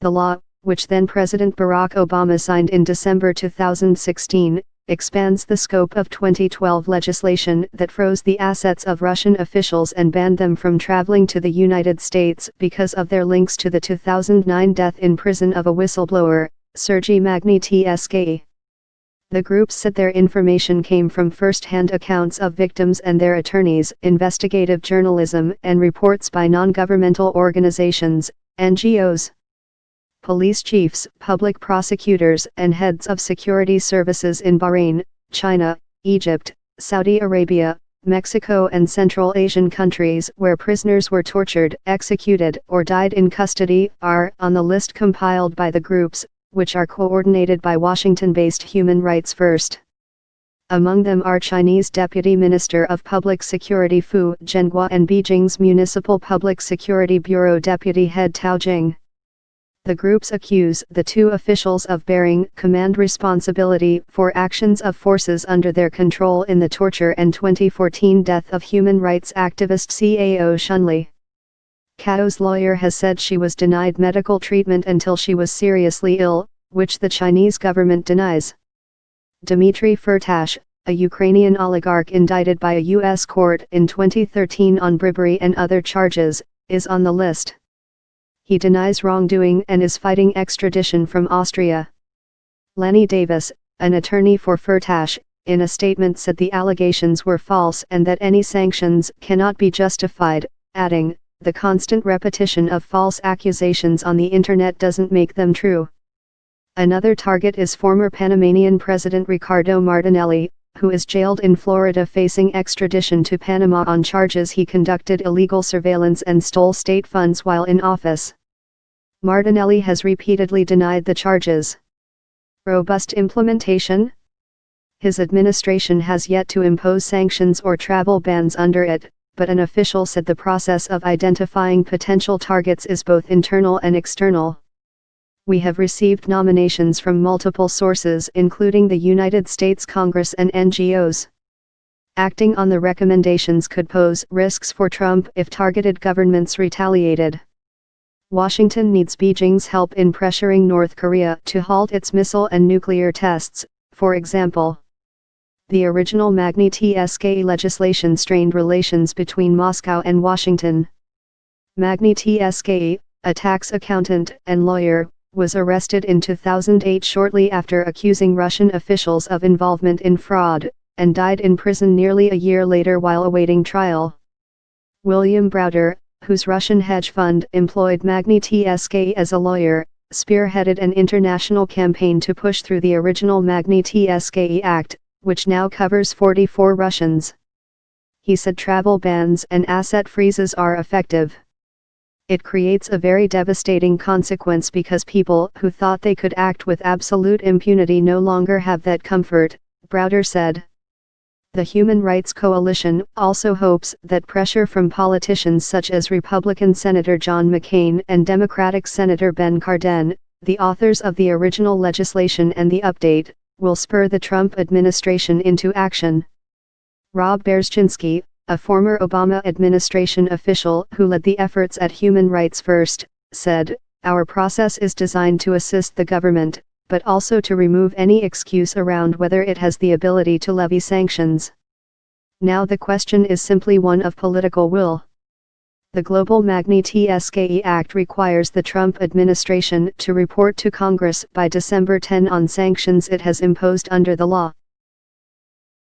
The law, which then President Barack Obama signed in December 2016, expands the scope of 2012 legislation that froze the assets of Russian officials and banned them from traveling to the United States because of their links to the 2009 death in prison of a whistleblower, Sergey Magnitsky. The groups said their information came from first-hand accounts of victims and their attorneys, investigative journalism, and reports by non-governmental organizations, NGOs. Police chiefs, public prosecutors, and heads of security services in Bahrain, China, Egypt, Saudi Arabia, Mexico and Central Asian countries where prisoners were tortured, executed, or died in custody are on the list compiled by the groups, which are coordinated by Washington-based Human Rights First. Among them are Chinese Deputy Minister of Public Security Fu Zhenghua and Beijing's Municipal Public Security Bureau Deputy Head Tao Jing. The groups accuse the two officials of bearing command responsibility for actions of forces under their control in the torture and 2014 death of human rights activist Cao Shunli. Cao's lawyer has said she was denied medical treatment until she was seriously ill, which the Chinese government denies. Dmitry Firtash, a Ukrainian oligarch indicted by a U.S. court in 2013 on bribery and other charges, is on the list. He denies wrongdoing and is fighting extradition from Austria. Lenny Davis, an attorney for Firtash, in a statement said the allegations were false and that any sanctions cannot be justified, adding, "The constant repetition of false accusations on the internet doesn't make them true." Another target is former Panamanian President Ricardo Martinelli, who is jailed in Florida facing extradition to Panama on charges he conducted illegal surveillance and stole state funds while in office. Martinelli has repeatedly denied the charges. Robust implementation? His administration has yet to impose sanctions or travel bans under it, but an official said the process of identifying potential targets is both internal and external. "We have received nominations from multiple sources including the United States Congress and NGOs. Acting on the recommendations could pose risks for Trump if targeted governments retaliated. Washington needs Beijing's help in pressuring North Korea to halt its missile and nuclear tests, for example." The original Magnitsky legislation strained relations between Moscow and Washington. Magnitsky, a tax accountant and lawyer, was arrested in 2008 shortly after accusing Russian officials of involvement in fraud, and died in prison nearly a year later while awaiting trial. William Browder, whose Russian hedge fund employed Magnitsky as a lawyer, spearheaded an international campaign to push through the original Magnitsky Act, which now covers 44 Russians. He said travel bans and asset freezes are effective. "It creates a very devastating consequence because people who thought they could act with absolute impunity no longer have that comfort," Browder said. The Human Rights Coalition also hopes that pressure from politicians such as Republican Senator John McCain and Democratic Senator Ben Cardin, the authors of the original legislation and the update, will spur the Trump administration into action. Rob Berezchinsky, a former Obama administration official who led the efforts at Human Rights First, said, "Our process is designed to assist the government, but also to remove any excuse around whether it has the ability to levy sanctions. Now the question is simply one of political will." The Global Magnitsky Act requires the Trump administration to report to Congress by December 10 on sanctions it has imposed under the law.